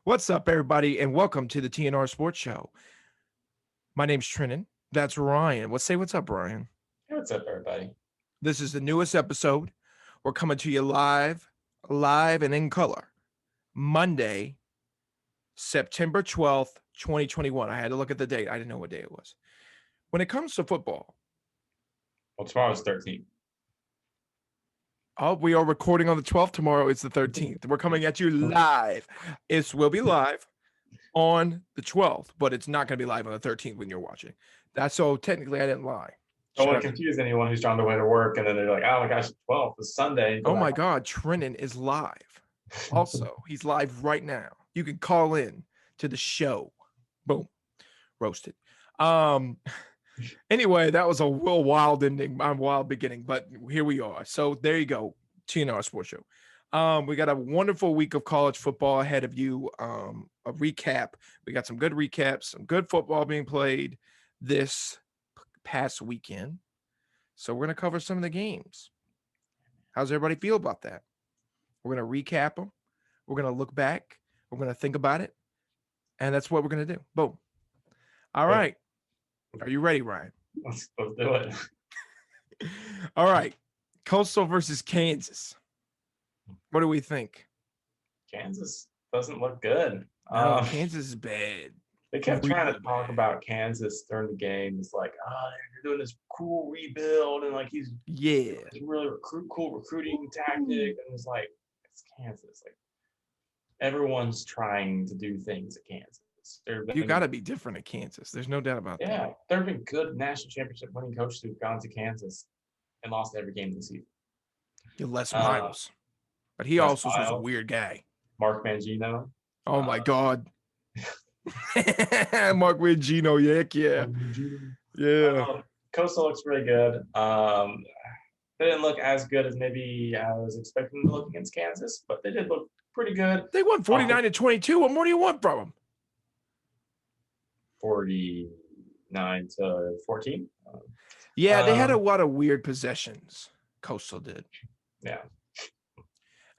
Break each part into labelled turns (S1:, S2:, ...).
S1: What's up, everybody, and welcome to the TNR Sports Show. My name's Trennon. That's Ryan. What's up, Ryan?
S2: Hey, what's up, everybody?
S1: This is the newest episode. We're coming to you live and in color. Monday, September 12th, 2021. I had to look at the date. I didn't know what day it was. When it comes to football,
S2: Well, tomorrow's 13th.
S1: we are recording on the 12th. Tomorrow is the 13th. We're coming at you live. It will be live on the 12th, but it's not going to be live on the 13th when you're watching. That's so technically I didn't lie.
S2: Don't want to confuse anyone who's on their way to work and then they're like, oh my gosh, it's 12th, it's Sunday.
S1: Oh my God, Trennon is live. Also, he's live right now. You can call in to the show. Boom. Roasted. Anyway, that was a real wild ending, wild beginning, but here we are. So there you go, TNR Sports Show. We got a wonderful week of college football ahead of you. A recap. We got some good recaps, some good football being played this past weekend. So we're going to cover some of the games. How's everybody feel about that? We're going to recap them. We're going to look back. We're going to think about it. And that's what we're going to do. Boom. All right. Are you ready, Ryan?
S2: Let's do it.
S1: All right. Coastal versus Kansas. What do we think?
S2: Kansas doesn't look good.
S1: No, Kansas is bad.
S2: They kept trying to talk about Kansas during the game. It's like, they're doing this cool rebuild, and like he's really cool recruiting tactic, and it's like it's Kansas. Like everyone's trying to do things at Kansas.
S1: You got to be different at Kansas. There's no doubt about that.
S2: Yeah, there have been good national championship winning coaches who've gone to Kansas and lost every game of the season.
S1: Les Miles, but he also was a weird guy.
S2: Mark Mangino.
S1: Oh my God. Mark Mangino, yeah.
S2: Coastal looks really good. They didn't look as good as maybe I was expecting to look against Kansas, but they did look pretty good.
S1: They won 49-22. What more do you want from them?
S2: 49-14.
S1: Yeah, they had a lot of weird possessions. Coastal did.
S2: Yeah.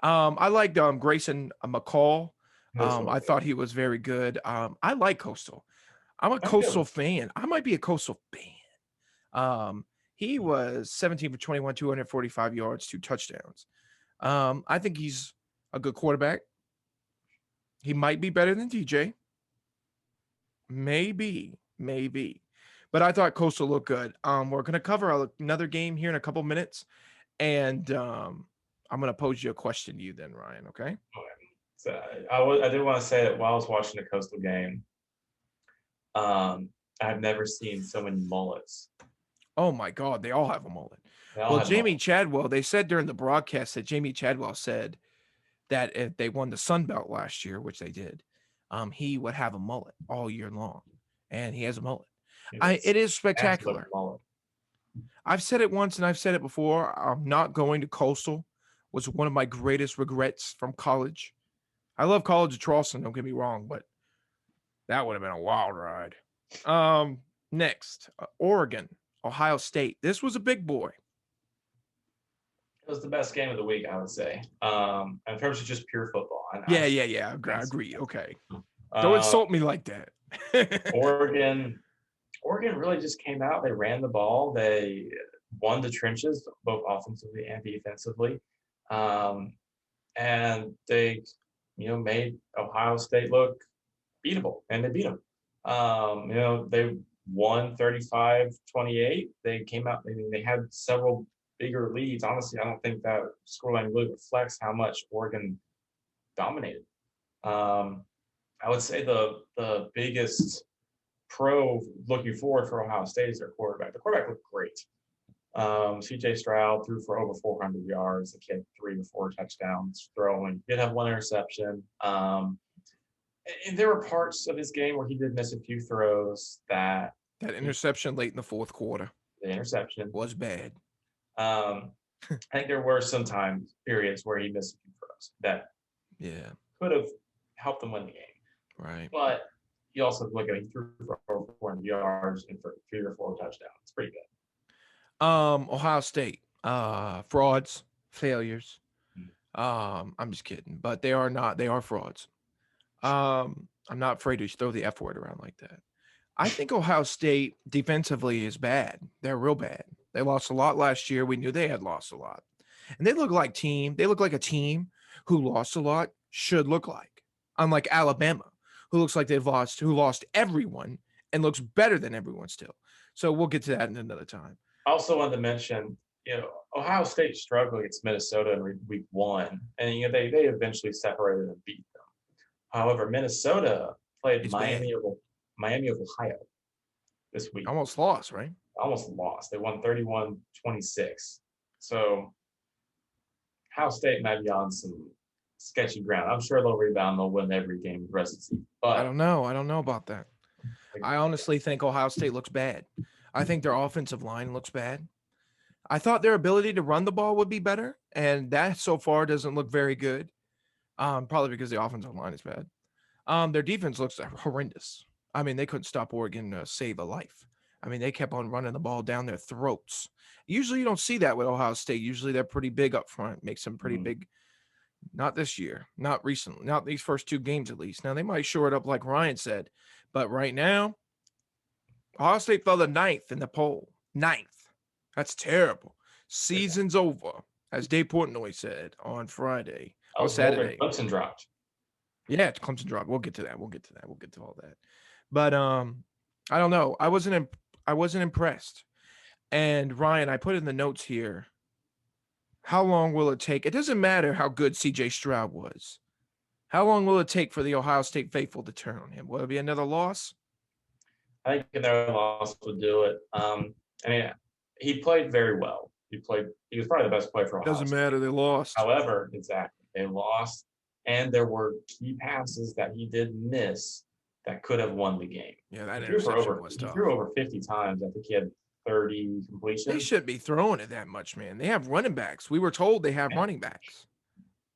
S1: I liked Grayson McCall. I thought he was very good. I like Coastal. I'm a Coastal fan. I might be a Coastal fan. He was 17 for 21, 245 yards, 2 touchdowns. I think he's a good quarterback. He might be better than DJ. Maybe. But I thought Coastal looked good. We're going to cover another game here in a couple minutes. And I'm going to pose you a question to you then, Ryan, okay?
S2: So I did want to say that while I was watching the Coastal game, I've never seen so many mullets.
S1: Oh my God, they all have a mullet. Well, Jamie Chadwell, they said during the broadcast that Jamie Chadwell said that if they won the Sun Belt last year, which they did, he would have a mullet all year long. And he has a mullet. It is spectacular. I've said it once and I've said it before. Not going to Coastal was one of my greatest regrets from college. I love College of Charleston, don't get me wrong, but that would have been a wild ride. Next, Oregon, Ohio State. This was a big boy.
S2: It was the best game of the week, I would say. In terms of just pure football.
S1: I agree. Okay. Don't insult me like that.
S2: Oregon really just came out. They ran the ball. They won the trenches, both offensively and defensively. And they, made Ohio State look beatable, and they beat them. They won 35-28. They came out, they had several bigger leads. Honestly, I don't think that scoreline really reflects how much Oregon dominated. I would say the biggest pro looking forward for Ohio State is their quarterback. The quarterback looked great. CJ Stroud threw for over 400 yards. The kid 3 to 4 touchdowns throwing. Did have 1 interception. And there were parts of his game where he did miss a few throws that
S1: interception late in the fourth quarter.
S2: The interception
S1: was bad.
S2: I think there were some periods where he missed a few throws that could have helped them win the game.
S1: Right.
S2: But you also look at it, he threw for over 400 yards and for 3 or 4 touchdowns. It's pretty good.
S1: Ohio State, frauds, failures. I'm just kidding, but they are not. They are frauds. I'm not afraid to throw the F word around like that. I think Ohio State defensively is bad. They're real bad. They lost a lot last year. We knew they had lost a lot. And they look like a team who lost a lot should look like. Unlike Alabama, who lost everyone and looks better than everyone still. So we'll get to that in another time.
S2: I also wanted to mention, Ohio State struggled against Minnesota in week 1, and they eventually separated and beat them. However, Minnesota played Miami of Ohio this week.
S1: Almost lost, right?
S2: Almost lost. They won 31-26. So Ohio State might be on some sketchy ground. I'm sure they'll rebound. They'll win every game the rest of the season. But
S1: I don't know about that. I honestly think Ohio State looks bad. I think their offensive line looks bad. I thought their ability to run the ball would be better, and that so far doesn't look very good. Probably because the offensive line is bad. Their defense looks horrendous. I mean, they couldn't stop Oregon to save a life. I mean, they kept on running the ball down their throats. Usually you don't see that with Ohio State. Usually they're pretty big up front, make some pretty big. Not this year, not recently, not these first 2 games at least. Now, they might shore it up like Ryan said, but right now, Ohio State fell to 9th in the poll. 9th. That's terrible. Season's over, as Dave Portnoy said on Friday. On Saturday.
S2: Clemson dropped.
S1: Yeah, Clemson dropped. We'll get to that. We'll get to all that. But I don't know. I wasn't impressed. And Ryan, I put in the notes here. How long will it take? It doesn't matter how good CJ Stroud was. How long will it take for the Ohio State faithful to turn on him? Will it be another loss?
S2: I think another loss would do it. I mean, he played very well. He was probably the best player for Ohio State.
S1: Doesn't matter. They lost.
S2: However, exactly. They lost, and there were key passes that he did miss that could have won the game.
S1: Yeah, that interception was tough.
S2: He threw over 50 times. I think he had 30 completions.
S1: They shouldn't be throwing it that much, man. They have running backs. We were told they have running backs.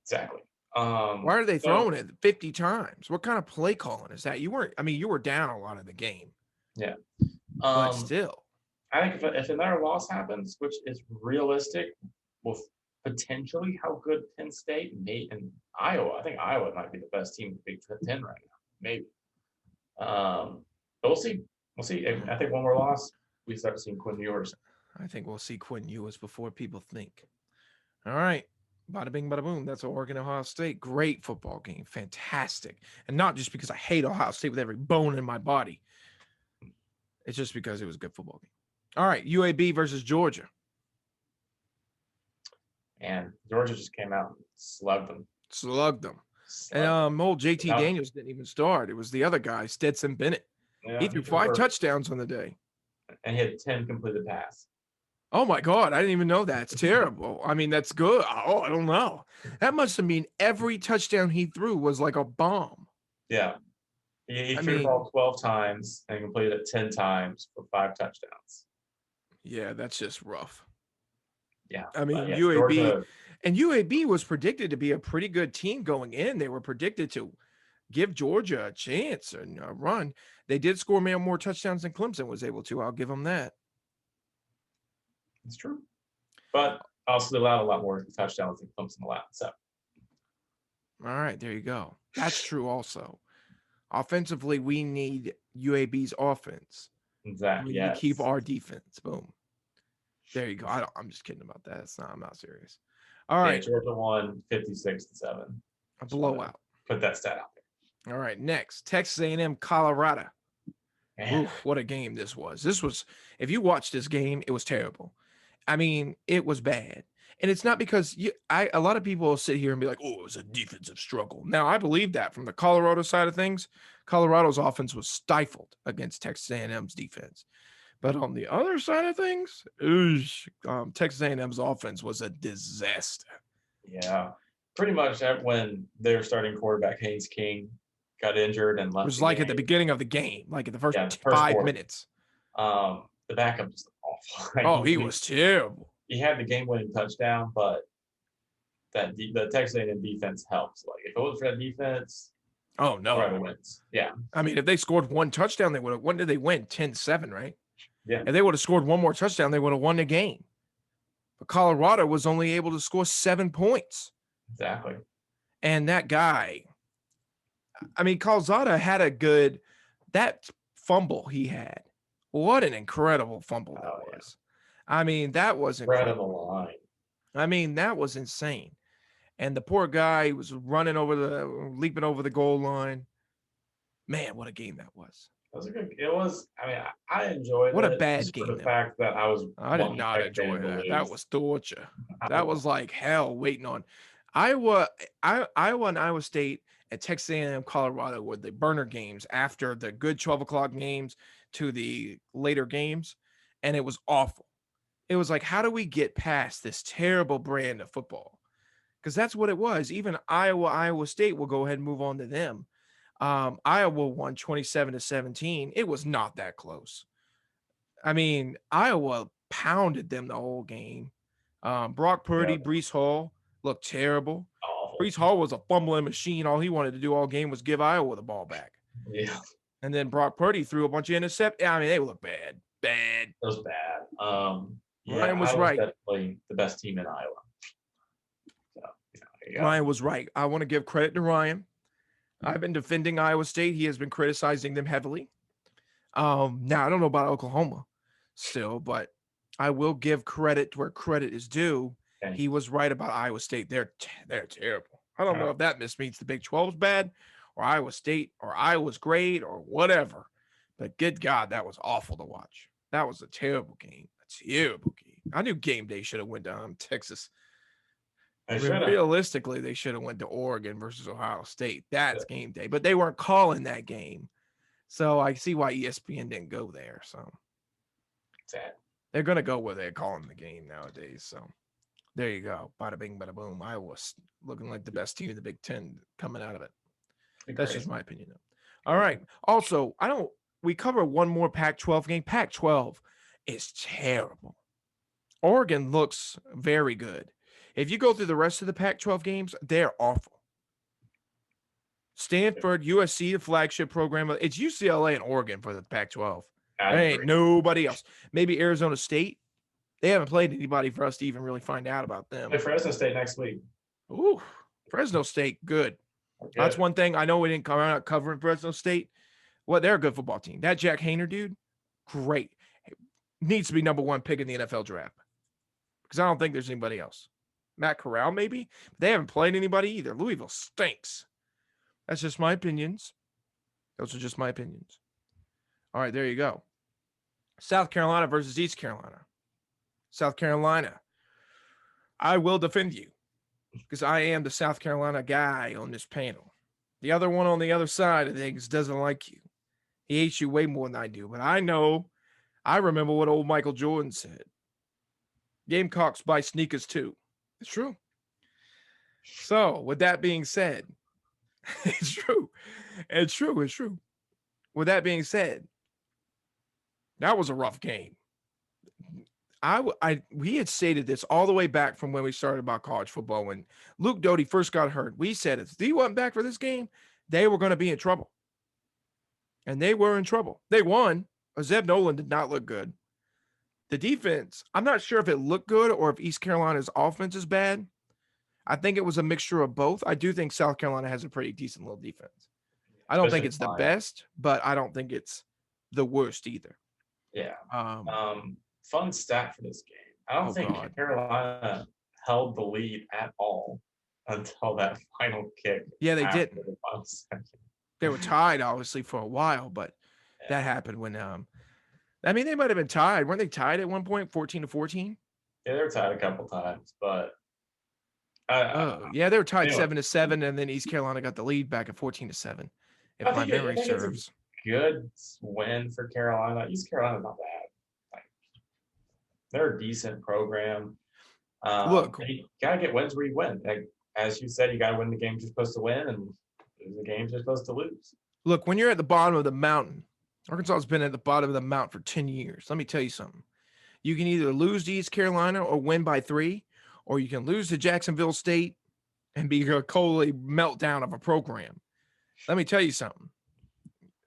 S2: Exactly.
S1: Why are they throwing it 50 times? What kind of play calling is that? You were down a lot of the game.
S2: Yeah.
S1: But still.
S2: I think if another loss happens, which is realistic, with potentially how good Penn State and Iowa. I think Iowa might be the best team in the Big Ten right now. Maybe. But we'll see. We'll see. I think one more loss, we start seeing Quinn Ewers.
S1: I think we'll see Quinn Ewers before people think. All right. Bada bing, bada boom. That's Oregon, Ohio State. Great football game. Fantastic. And not just because I hate Ohio State with every bone in my body. It's just because it was a good football game. All right. UAB versus Georgia.
S2: And Georgia just came out and slugged them.
S1: And old JT Daniels didn't even start. It was the other guy, Stetson Bennett.
S2: Yeah,
S1: he threw 5 touchdowns on the day.
S2: And he had 10 completed passes.
S1: Oh, my God. I didn't even know that. It's terrible. I mean, that's good. Oh, I don't know. That must have mean every touchdown he threw was like a bomb.
S2: Yeah. He threw the ball 12 times and completed it 10 times for 5 touchdowns.
S1: Yeah, that's just rough.
S2: Yeah.
S1: I mean, UAB was predicted to be a pretty good team going in. They were predicted to give Georgia a chance and a run. They did score more touchdowns than Clemson was able to. I'll give them that.
S2: It's true. But also allowed a lot more touchdowns than Clemson allowed. So.
S1: All right, there you go. That's true also. Offensively, we need UAB's offense.
S2: Exactly.
S1: We need to keep our defense. Boom. There you go. I'm just kidding about that. I'm not serious. All right.
S2: Georgia won 56-7.
S1: A blowout.
S2: Put that stat out there.
S1: All right. Next, Texas A&M, Colorado. Oof, what a game this was. If you watch this game, it was terrible. I mean, it was bad. And it's not because a lot of people will sit here and be like, oh, it was a defensive struggle. Now, I believe that from the Colorado side of things. Colorado's offense was stifled against Texas A&M's defense. But on the other side of things, Texas A&M's offense was a disaster.
S2: Yeah, pretty much when their starting quarterback, Haynes King, got injured and left.
S1: It was like at the beginning of the game, like in the first 5 minutes.
S2: The backup was awful.
S1: He was terrible.
S2: He had the game-winning touchdown, but the Texas A&M defense helps. Like if it wasn't for that defense,
S1: oh no,
S2: Colorado wins. Yeah,
S1: I mean, if they scored one touchdown, they would have. When did they win? 10-7, right?
S2: Yeah.
S1: If they would have scored one more touchdown, they would have won the game. But Colorado was only able to score 7 points.
S2: Exactly.
S1: And that guy, I mean, Calzada had that fumble he had. What an incredible fumble that was. I mean, that was incredible.
S2: Right on the line.
S1: I mean, that was insane. And the poor guy was leaping over the goal line. Man, what a game that was.
S2: It was, I mean, I enjoyed it.
S1: What a bad game.
S2: For the fact that
S1: I did not enjoy that. That was torture. That was like hell waiting on Iowa and Iowa State and Texas A&M Colorado were the burner games after the good 12 o'clock games to the later games. And it was awful. It was like, how do we get past this terrible brand of football? Because that's what it was. Even Iowa State will go ahead and move on to them. Iowa won 27-17. It was not that close. I mean, Iowa pounded them the whole game. Brock Purdy, Breece Hall looked terrible. Breece Hall was a fumbling machine. All he wanted to do all game was give Iowa the ball back.
S2: Yeah.
S1: And then Brock Purdy threw a bunch of interceptions. I mean, they looked bad. Bad.
S2: It was bad.
S1: Ryan was right.
S2: Definitely the best team in Iowa. So,
S1: Ryan was right. I want to give credit to Ryan. I've been defending Iowa State. He has been criticizing them heavily. Now, I don't know about Oklahoma still, but I will give credit where credit is due. Okay. He was right about Iowa State. They're terrible. I don't know if that means the Big 12's bad or Iowa State or Iowa's great or whatever. But good God, that was awful to watch. That was a terrible game. A terrible game. I knew game day should have went to Texas. Realistically, they should have went to Oregon versus Ohio State. That's game day. But they weren't calling that game. So I see why ESPN didn't go there. So they're going to go where they're calling the game nowadays. So there you go. Bada bing, bada boom. Iowa's looking like the best team in the Big Ten coming out of it. That's just my opinion. All right. Also, we cover one more Pac-12 game. Pac-12 is terrible. Oregon looks very good. If you go through the rest of the Pac-12 games, they're awful. Stanford, USC, the flagship program. It's UCLA and Oregon for the Pac-12. There ain't nobody else. Maybe Arizona State. They haven't played anybody for us to even really find out about them.
S2: Play Fresno State next week.
S1: Ooh, Fresno State, good. That's one thing. I know we didn't come out covering Fresno State. Well, they're a good football team. That Jack Hayner dude, great. Needs to be number one pick in the NFL draft. Because I don't think there's anybody else. Matt Corral, maybe. They haven't played anybody either. Louisville stinks. That's just my opinions. Those are just my opinions. All right, there you go. South Carolina versus East Carolina. South Carolina. I will defend you because I am the South Carolina guy on this panel. The other one on the other side of things doesn't like you. He hates you way more than I do. But I remember what old Michael Jordan said. Gamecocks buy sneakers too. It's true. So, with that being said, it's true. It's true. It's true. With that being said, that was a rough game. We had stated this all the way back from when we started about college football. When Luke Doty first got hurt, we said if he wasn't back for this game, they were going to be in trouble. And they were in trouble. They won. Zeb Nolan did not look good. The defense, I'm not sure if it looked good or if East Carolina's offense is bad. I think it was a mixture of both. I do think South Carolina has a pretty decent little defense. I don't think it's the best, but I don't think it's the worst either.
S2: Yeah. Fun stat for this game. I don't think Carolina held the lead at all until that final kick.
S1: Yeah, they didn't. They were tied, obviously, for a while, but that happened when I mean, they might have been tied. Weren't they tied at one point, 14-14?
S2: Yeah, they were tied a couple times, but
S1: yeah, they were tied 7-7, and then East Carolina got the lead back at 14-7. If my memory serves.
S2: Good win for Carolina. East Carolina's not bad. They're a decent program.
S1: Look,
S2: you gotta get wins where you win. As you said, you gotta win the games you're supposed to win, and lose the games you're supposed to lose.
S1: Look, when you're at the bottom of the mountain, Arkansas has been at the bottom of the mountain for 10 years. Let me tell you something. You can either lose to East Carolina or win by 3, or you can lose to Jacksonville State and be a totally meltdown of a program. Let me tell you something.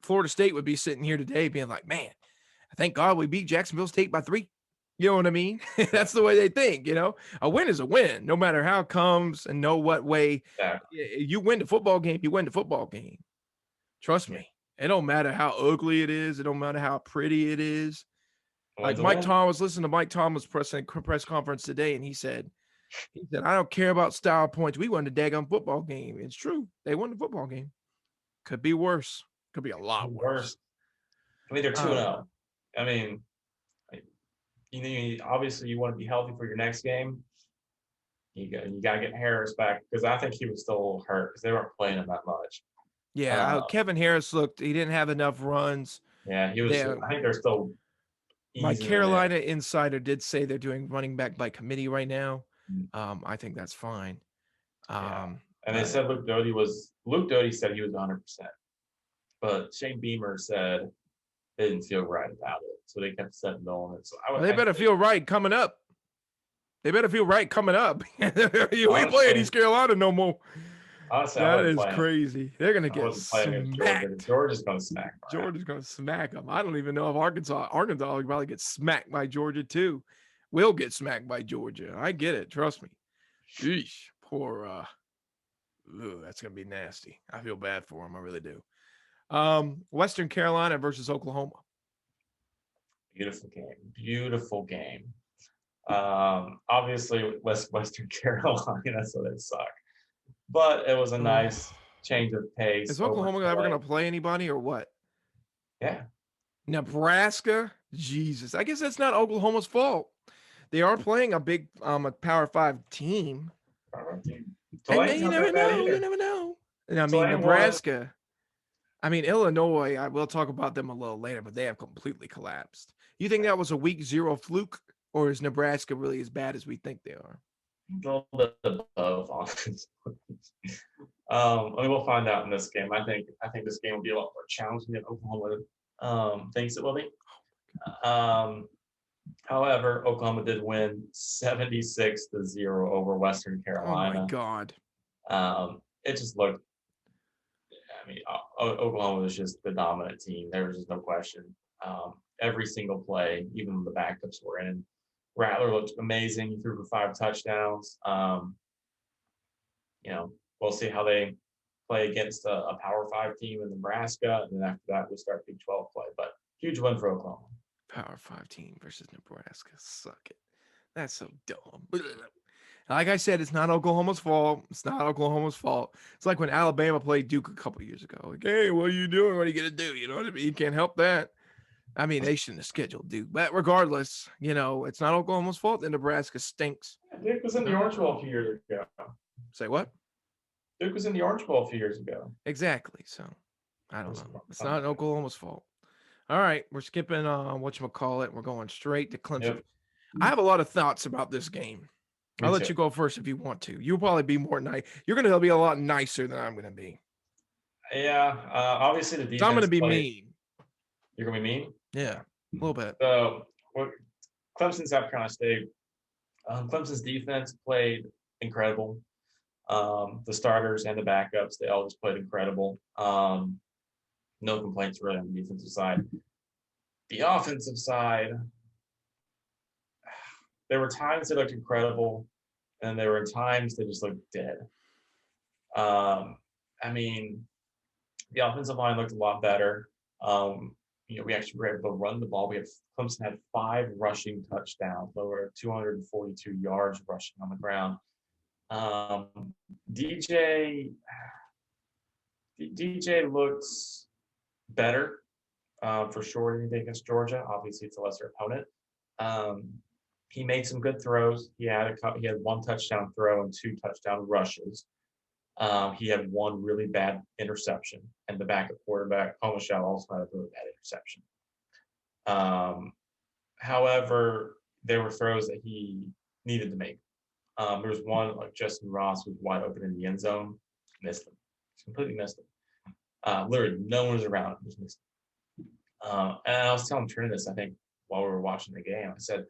S1: Florida State would be sitting here today being like, man, thank God we beat Jacksonville State by 3. You know what I mean? That's the way they think, you know. A win is a win, no matter how it comes and know what way. Yeah. You win the football game, you win the football game. Trust me. It don't matter how ugly it is. It don't matter how pretty it is. Like Mike Thomas, listen to Mike Thomas press conference today, and he said, I don't care about style points. We won the daggone football game. It's true. They won the football game. Could be worse. Could be a lot worse.
S2: I mean, they're 2-0. I mean, obviously you want to be healthy for your next game. You got to get Harris back, because I think he was still a little hurt because they weren't playing him that much.
S1: Yeah, Kevin Harris he didn't have enough runs.
S2: Yeah, he was. I think they're still.
S1: My Carolina insider did say they're doing running back by committee right now. I think that's fine.
S2: And they said Luke Doty said he was 100%, but Shane Beamer said they didn't feel right about it, so they kept setting on it. So
S1: they better feel right coming up. They better feel right coming up. You ain't playing East Carolina no more.
S2: Honestly,
S1: that is crazy. They're gonna get smacked.
S2: Georgia's gonna smack.
S1: Georgia's gonna smack them. I don't even know if Arkansas will probably get smacked by Georgia too. We'll get smacked by Georgia. I get it. Trust me. Sheesh, poor. That's gonna be nasty. I feel bad for them. I really do. Western Carolina versus Oklahoma.
S2: Beautiful game. Obviously, Western Carolina, so they suck. But it was a nice change of pace.
S1: Is Oklahoma ever going to play anybody or what?
S2: Yeah.
S1: Nebraska? Jesus. I guess that's not Oklahoma's fault. They are playing a big Power 5 team. And you never know. You never know. And I mean, Nebraska. I mean, Illinois, I will talk about them a little later, but they have completely collapsed. You think that was a week 0 fluke, or is Nebraska really as bad as we think they are?
S2: A little bit of offense. We'll find out in this game. I think this game will be a lot more challenging than Oklahoma thinks it will be. However, Oklahoma did win 76-0 over Western Carolina.
S1: Oh my God!
S2: It just looked. I mean, Oklahoma was just the dominant team. There was just no question. Every single play, even when the backups were in. Rattler looked amazing. He threw for 5 touchdowns. We'll see how they play against a Power 5 team in Nebraska, and then after that, we start Big 12 play. But huge win for Oklahoma.
S1: Power 5 team versus Nebraska. Suck it. That's so dumb. Like I said, it's not Oklahoma's fault. It's not Oklahoma's fault. It's like when Alabama played Duke a couple years ago. Like, hey, what are you doing? What are you gonna do? You know what I mean? You can't help that. I mean, they shouldn't have scheduled Duke, but regardless, it's not Oklahoma's fault that Nebraska stinks.
S2: Duke was in the Orange Bowl a few years ago.
S1: Say what?
S2: Duke was in the Orange Bowl a few years ago.
S1: Exactly. So, I don't know. It's not Oklahoma's fault. All right, we're skipping whatchamacallit. We're going straight to Clemson. Yep. I have a lot of thoughts about this game. I'll let you go first if you want to. You'll probably be more nice. You're going to be a lot nicer than I'm going to be.
S2: Yeah. Obviously, the defense.
S1: So I'm going to be mean.
S2: You're going to be mean?
S1: Yeah, a little bit.
S2: So, Clemson, South Carolina State. Clemson's defense played incredible. The starters and the backups, they all just played incredible. No complaints really on the defensive side. The offensive side, there were times they looked incredible, and there were times they just looked dead. I mean, the offensive line looked a lot better. We actually were able to run the ball. Clemson had 5 rushing touchdowns, over 242 yards rushing on the ground. DJ looks better for sure than against Georgia. Obviously, it's a lesser opponent. He made some good throws. He had 1 touchdown throw and 2 touchdown rushes. He had 1 really bad interception, and the backup quarterback, Homichel, also had a really bad interception. However, there were throws that he needed to make. There was one, like Justin Ross was wide open in the end zone, missed him. Completely missed him. Literally, no one was around him, just missed him. And I was telling Trennon this, I think, while we were watching the game. I said,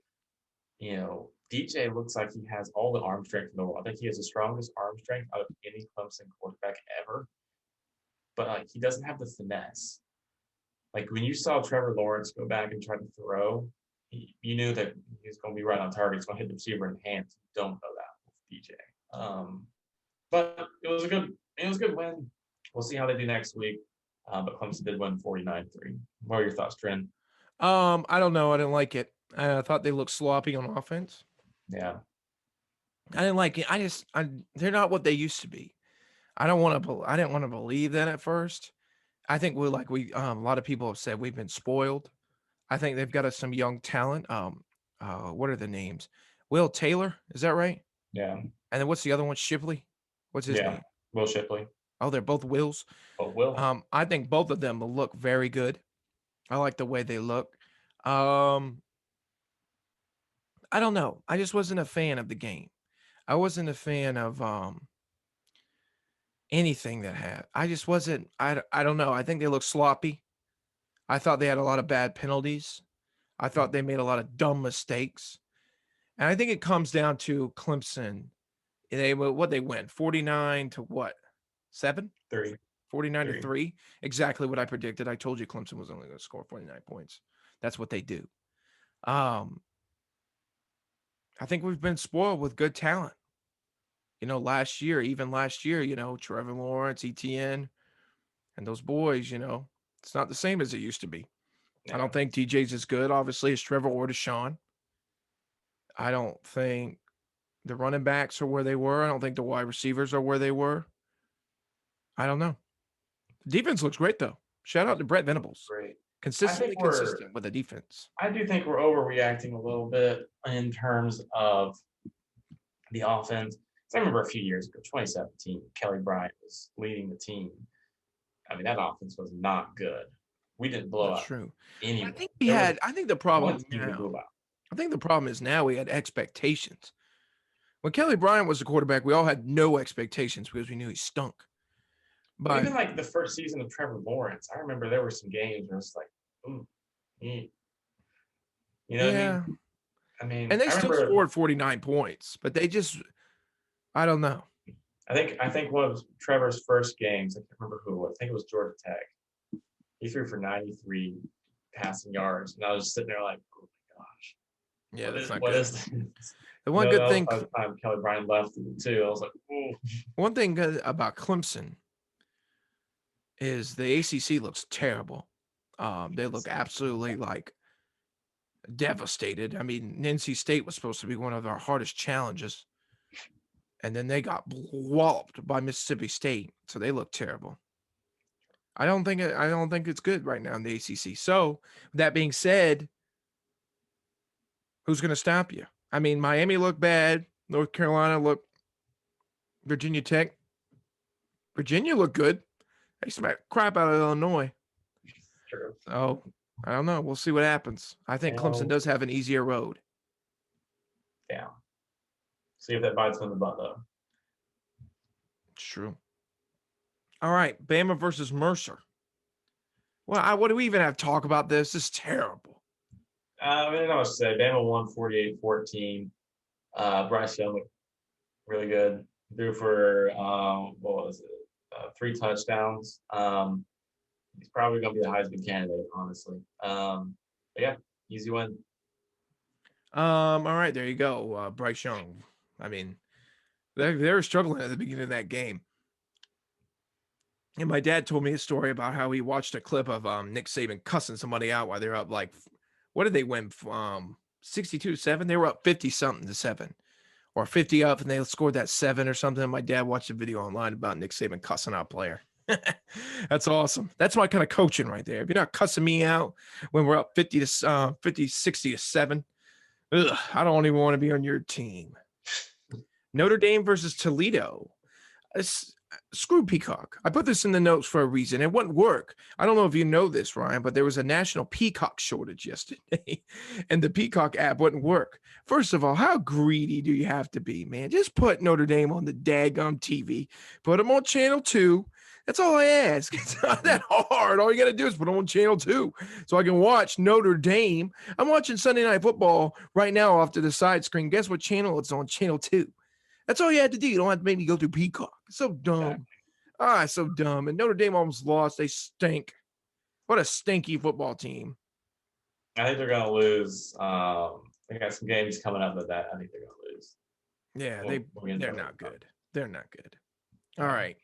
S2: DJ looks like he has all the arm strength in the world. I think he has the strongest arm strength out of any Clemson quarterback ever. But he doesn't have the finesse. Like when you saw Trevor Lawrence go back and try to throw, you knew that he was going to be right on target. He's going to hit the receiver in the hands. You don't know that with DJ. But it was a good win. We'll see how they do next week. but Clemson did win 49-3. What are your thoughts, Trenton?
S1: I don't know. I didn't like it. I thought they looked sloppy on offense.
S2: Yeah.
S1: I didn't like it. They're not what they used to be. I didn't want to believe that at first. I think a lot of people have said we've been spoiled. I think they've got us some young talent. What are the names? Will Taylor, is that right?
S2: Yeah.
S1: And then what's the other one? Shipley? What's his name?
S2: Will Shipley.
S1: Oh, they're both Wills.
S2: Both Will.
S1: I think both of them will look very good. I like the way they look. I don't know. I just wasn't a fan of the game. I wasn't a fan of anything that had. I just wasn't. I don't know. I think they look sloppy. I thought they had a lot of bad penalties. I thought they made a lot of dumb mistakes. And I think it comes down to Clemson. They went 49 to what? 7?
S2: 3.
S1: 49 to 3. Exactly what I predicted. I told you Clemson was only going to score 49 points. That's what they do. I think we've been spoiled with good talent. Last year, Trevor Lawrence, ETN, and those boys, it's not the same as it used to be. Yeah. I don't think DJ's as good, obviously, as Trevor or Deshaun. I don't think the running backs are where they were. I don't think the wide receivers are where they were. I don't know. Defense looks great, though. Shout out to Brett Venables.
S2: Great.
S1: Consistent with the defense.
S2: I do think we're overreacting a little bit in terms of the offense. I remember a few years ago, 2017, Kelly Bryant was leading the team. I mean, that offense was not good. We didn't blow up.
S1: True.
S2: Anyone.
S1: I think the problem is now we had expectations. When Kelly Bryant was the quarterback, we all had no expectations because we knew he stunk.
S2: But even like the first season of Trevor Lawrence, I remember there were some games where it's like, ooh, you know what I mean?
S1: And they still scored 49 points, but they just, I don't know.
S2: I think one of Trevor's first games, I can't remember who it was. I think it was Georgia Tech. He threw for 93 passing yards, and I was just sitting there like, oh my gosh.
S1: Yeah, that's not
S2: good. What is this?
S1: The one good thing.
S2: By the time Kelly Bryant left too, I was like, ooh.
S1: One thing good about Clemson is the ACC looks terrible. They look absolutely like devastated. I mean, NC State was supposed to be one of our hardest challenges, and then they got walloped by Mississippi State, so they look terrible. I don't think it's good right now in the ACC. So, that being said, who's going to stop you? I mean, Miami looked bad. North Carolina looked. Virginia Tech. Virginia looked good. They smacked crap out of Illinois.
S2: True.
S1: So, I don't know. We'll see what happens. I think Clemson does have an easier road.
S2: Yeah. See if that bites on the butt, though.
S1: It's true. All right. Bama versus Mercer. Well, what do we even have to talk about this? This is terrible.
S2: I don't know what to say. Bama won 48-14. Bryce Young looked really good. Threw for, 3 touchdowns. He's probably going to be the Heisman candidate, honestly. But yeah, easy win.
S1: All right, there you go. Bryce Young. I mean, they were struggling at the beginning of that game. And my dad told me a story about how he watched a clip of Nick Saban cussing somebody out while they were up like, what did they win? 62-7? They were up 50-something to 7. Or 50 up, and they scored that 7 or something. My dad watched a video online about Nick Saban cussing out a player. That's awesome. That's my kind of coaching right there. If you're not cussing me out when we're up 60 to 7, I don't even want to be on your team. Notre Dame versus Toledo. Screw Peacock. I put this in the notes for a reason. It wouldn't work. I don't know if you know this, Ryan, but there was a national Peacock shortage yesterday, and the Peacock app wouldn't work. First of all, how greedy do you have to be, man? Just put Notre Dame on the daggum TV. Put them on Channel 2. That's all I ask. It's not that hard. All you got to do is put them on Channel 2 so I can watch Notre Dame. I'm watching Sunday Night Football right now off to the side screen. Guess what channel it's on? Channel 2. That's all you had to do. You don't have to make me go through Peacock. It's so dumb. It's so dumb. And Notre Dame almost lost. They stink. What a stinky football team.
S2: I think they're going to lose. They got some games coming up with that. I think they're going to lose.
S1: Yeah, they're not good. They're not good. All right.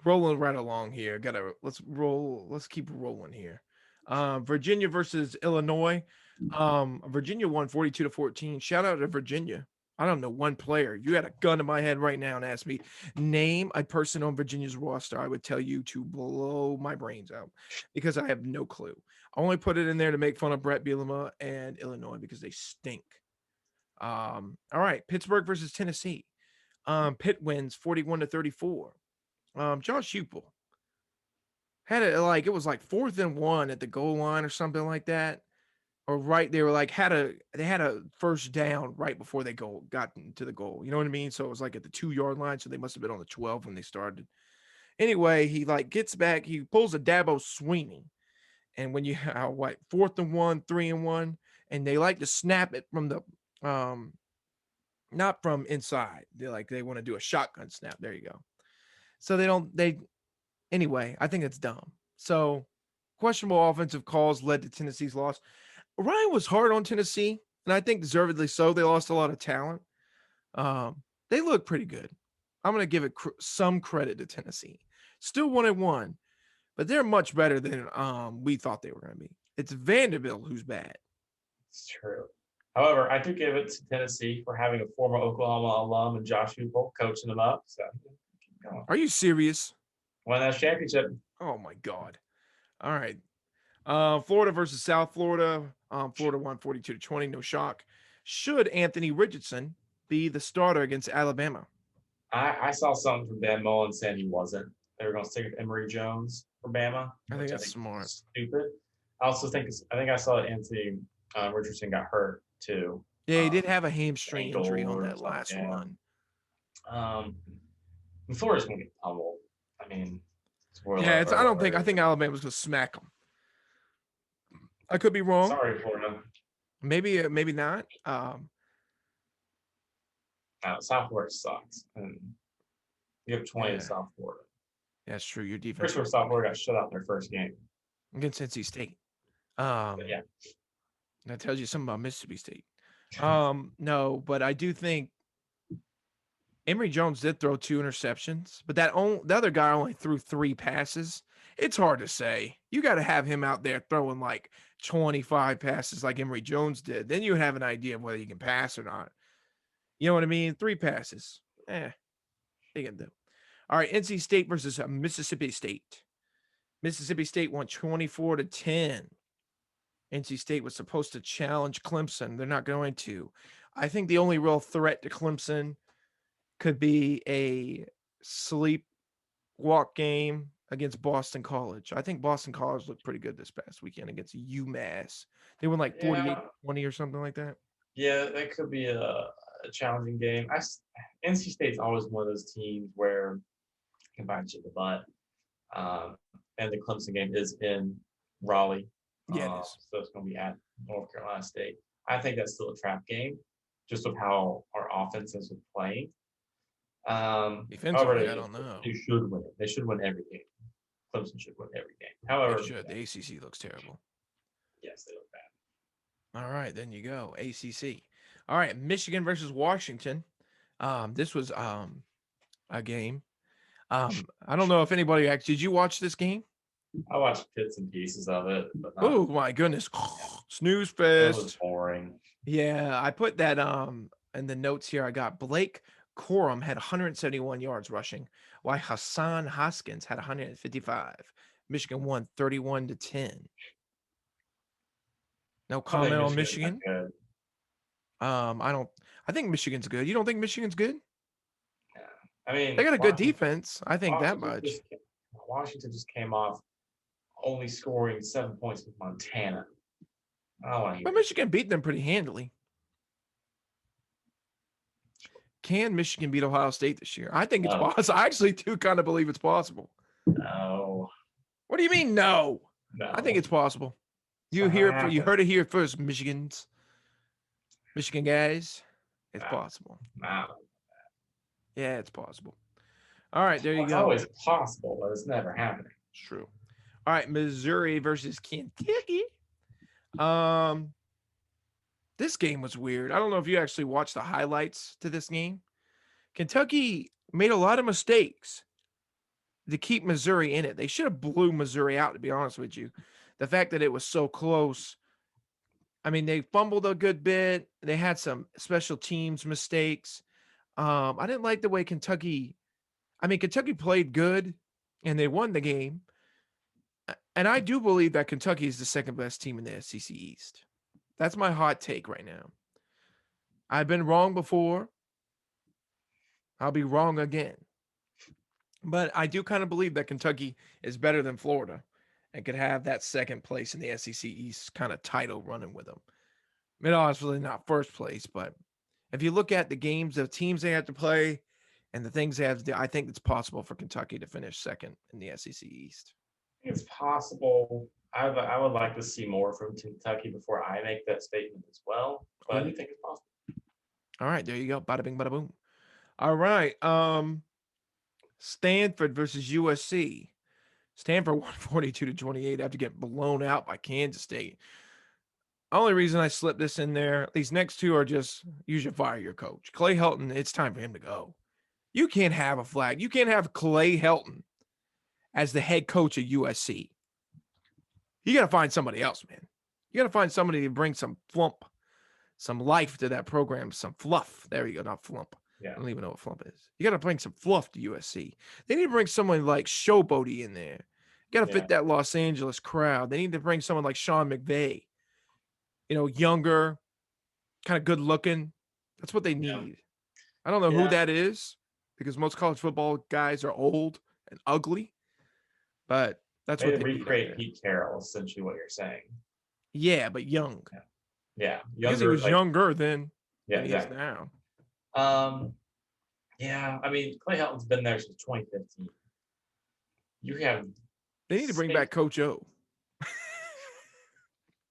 S1: rolling right along here. Let's roll. Let's keep rolling here. Virginia versus Illinois. Virginia won 42-14. Shout out to Virginia. I don't know one player. You had a gun in my head right now and asked me name a person on Virginia's roster. I would tell you to blow my brains out because I have no clue. I only put it in there to make fun of Brett Bielema and Illinois because they stink. All right, Pittsburgh versus Tennessee. Pitt wins 41-34. Josh Heupel had it was like 4th and 1 at the goal line or something like that. Or right, they were like they had a first down right before they got into the goal. You know what I mean? So it was like at the 2-yard line. So they must have been on the 12 when they started. Anyway, he like gets back, he pulls a Dabo Sweeney. And when you have 4th and 1, 3 and 1, and they like to snap it from the not from inside. They want to do a shotgun snap. There you go. So anyway, I think it's dumb. So questionable offensive calls led to Tennessee's loss. Ryan was hard on Tennessee, and I think deservedly so. They lost a lot of talent. They look pretty good. I'm going to give it some credit to Tennessee. Still 1-1, but they're much better than we thought they were going to be. It's Vanderbilt who's bad.
S2: It's true. However, I do give it to Tennessee for having a former Oklahoma alum and Josh Heupel coaching them up. So keep going.
S1: Are you serious?
S2: Won that championship.
S1: Oh my God. All right. Florida versus South Florida. Florida won 42-20. No shock. Should Anthony Richardson be the starter against Alabama?
S2: I saw something from Dan Mullen saying he wasn't. They were going to stick with Emory Jones for Bama.
S1: I think that's smart.
S2: Stupid. I also think I saw that Anthony Richardson got hurt too.
S1: Yeah, he did have a hamstring injury on that last run.
S2: Florida's going to get pummeled. I mean,
S1: I think Alabama's going to smack them. I could be wrong.
S2: Sorry, Florida.
S1: Maybe not.
S2: South Florida sucks. And you have 20 to South Florida.
S1: That's true. Your defense.
S2: First, South Florida got shut out in their first game
S1: against NC State.
S2: Yeah,
S1: that tells you something about Mississippi State. No, but I do think Emory Jones did throw 2 interceptions, but the other guy only threw 3 passes. It's hard to say. You got to have him out there throwing like 25 passes like Emory Jones did. Then you have an idea of whether you can pass or not. You know what I mean? 3 passes. They can do. All right, NC State versus Mississippi State. Mississippi State won 24-10. NC State was supposed to challenge Clemson. They're not going to. I think the only real threat to Clemson could be a sleepwalk game against Boston College. I think Boston College looked pretty good this past weekend against UMass. They won like 48-20 or something like that.
S2: Yeah, that could be a challenging game. NC State's always one of those teams where it can bite you in the butt. And the Clemson game is in Raleigh.
S1: Yeah, it is.
S2: So it's going to be at North Carolina State. I think that's still a trap game, just with how our offenses are playing.
S1: Defensively, I don't know.
S2: They should win it. They should win every game. Clemson should win every game. However,
S1: they should. The ACC looks terrible.
S2: Yes, they look bad.
S1: All right, then you go. ACC. All right, Michigan versus Washington. This was a game. I don't know if anybody actually did. You watch this game?
S2: I watched bits and pieces of it.
S1: Oh my goodness, snooze fest.
S2: That was boring.
S1: Yeah, I put that in the notes here. I got Blake Corum had 171 yards rushing, while Hassan Haskins had 155. Michigan won 31-10. No comment on Michigan. I think Michigan's good. You don't think Michigan's good?
S2: Yeah. I mean,
S1: they got a good defense. I think that much.
S2: Washington just came off only scoring 7 points with Montana. But
S1: Michigan beat them pretty handily. Can Michigan beat Ohio State this year? I think it's possible. I actually do kind of believe it's possible.
S2: No.
S1: What do you mean no?
S2: No.
S1: I think it's possible. You heard it here first, Michigan guys. It's possible.
S2: No.
S1: Yeah, it's possible. All right, there you go.
S2: It's always possible, but it's never happening.
S1: It's true. All right, Missouri versus Kentucky. This game was weird. I don't know if you actually watched the highlights to this game. Kentucky made a lot of mistakes, to keep Missouri in it. They should have blew Missouri out, to be honest with you. The fact that it was so close. I mean, they fumbled a good bit. They had some special teams mistakes. I didn't like the way Kentucky played good and they won the game. And I do believe that Kentucky is the second best team in the SEC East. That's my hot take right now. I've been wrong before. I'll be wrong again. But I do kind of believe that Kentucky is better than Florida and could have that second place in the SEC East kind of title running with them. I mean, obviously not first place, but if you look at the games, the teams they have to play, and the things they have to do, I think it's possible for Kentucky to finish second in the SEC East.
S2: It's possible. I would like to see more from Kentucky before I make that statement as well, but I do think it's possible.
S1: All right, there you go. Bada bing, bada boom. All right. Stanford versus USC. Stanford won 42-28 after getting blown out by Kansas State. Only reason I slipped this in there, these next two are just, you should fire your coach. Clay Helton, it's time for him to go. You can't have a flag. You can't have Clay Helton as the head coach of USC. You got to find somebody else, man. You got to find somebody to bring some flump, some life to that program, some fluff. There you go, not flump.
S2: Yeah.
S1: I don't even know what flump is. You got to bring some fluff to USC. They need to bring someone like Showboaty in there. You got to fit that Los Angeles crowd. They need to bring someone like Sean McVay. You know, younger, kind of good looking. That's what they need. Yeah. I don't know who that is because most college football guys are old and ugly, but that's what they
S2: recreate Pete Carroll, essentially what you're saying.
S1: Yeah, but young.
S2: Yeah.
S1: Because he was younger than he is now.
S2: Yeah, I mean, Clay Helton's been there since 2015.
S1: They need to bring back Coach O.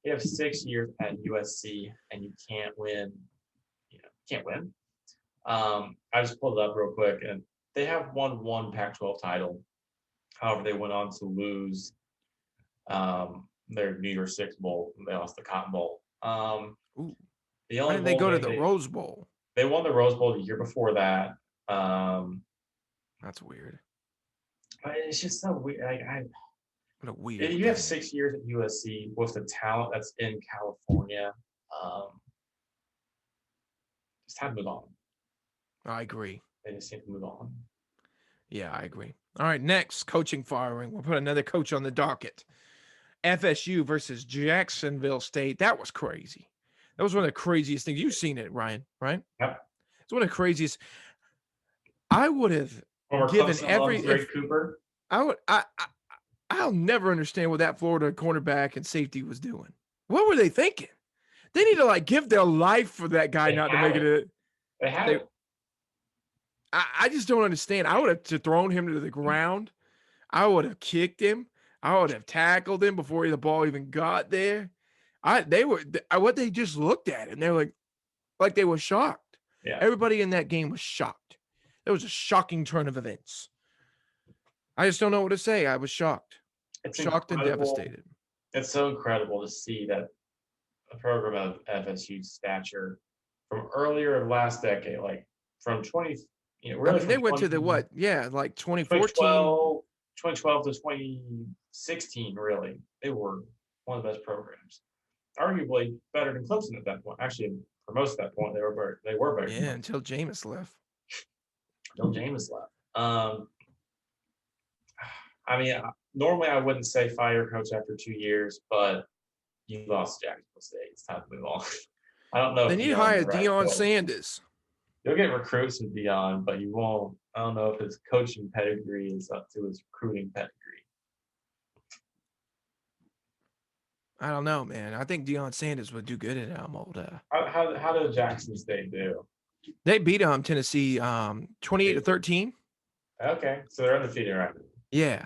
S2: You have 6 years at USC and you can't win. Can't win. I just pulled it up real quick, and they have won one Pac-12 title. However, they went on to lose their New Year's Six Bowl. They lost the Cotton Bowl.
S1: Why didn't they go to the Rose Bowl?
S2: They won the Rose Bowl the year before that.
S1: That's weird.
S2: But it's just so weird.
S1: What a weird.
S2: You have 6 years at USC with the talent that's in California. It's time to move on.
S1: I agree.
S2: They just need to move on.
S1: Yeah, I agree. All right, next, coaching firing. We'll put another coach on the docket. FSU versus Jacksonville State. That was crazy. That was one of the craziest things. You've seen it, Ryan, right?
S2: Yep.
S1: It's one of the craziest. I would have given every
S2: Cooper.
S1: I'll never understand what that Florida cornerback and safety was doing. What were they thinking? They need to give their life for that guy not to make it.
S2: They had it.
S1: I just don't understand. I would have thrown him to the ground. I would have kicked him. I would have tackled him before the ball even got there. They just looked at it and they were like they were shocked.
S2: Yeah.
S1: Everybody in that game was shocked. It was a shocking turn of events. I just don't know what to say. I was shocked. Shocked and devastated.
S2: It's so incredible to see that a program of FSU's stature from earlier last decade, from 20, really
S1: they went to the 2014.
S2: 2012 to 2016, really. They were one of the best programs. Arguably better than Clemson at that point. Actually, for most of that point, they were better.
S1: Yeah, until Jameis left.
S2: I mean, normally I wouldn't say fire coach after 2 years, but you lost Jacksonville State. It's time to move on. I don't know.
S1: They need to hire Deion Sanders.
S2: You'll get recruits with Deion, but you won't. I don't know if his coaching pedigree is up to his recruiting pedigree.
S1: I don't know, man. I think Deion Sanders would do good at Almoda.
S2: How did Jackson State do?
S1: They beat Tennessee 28-13.
S2: Okay, so they're undefeated, right?
S1: Yeah.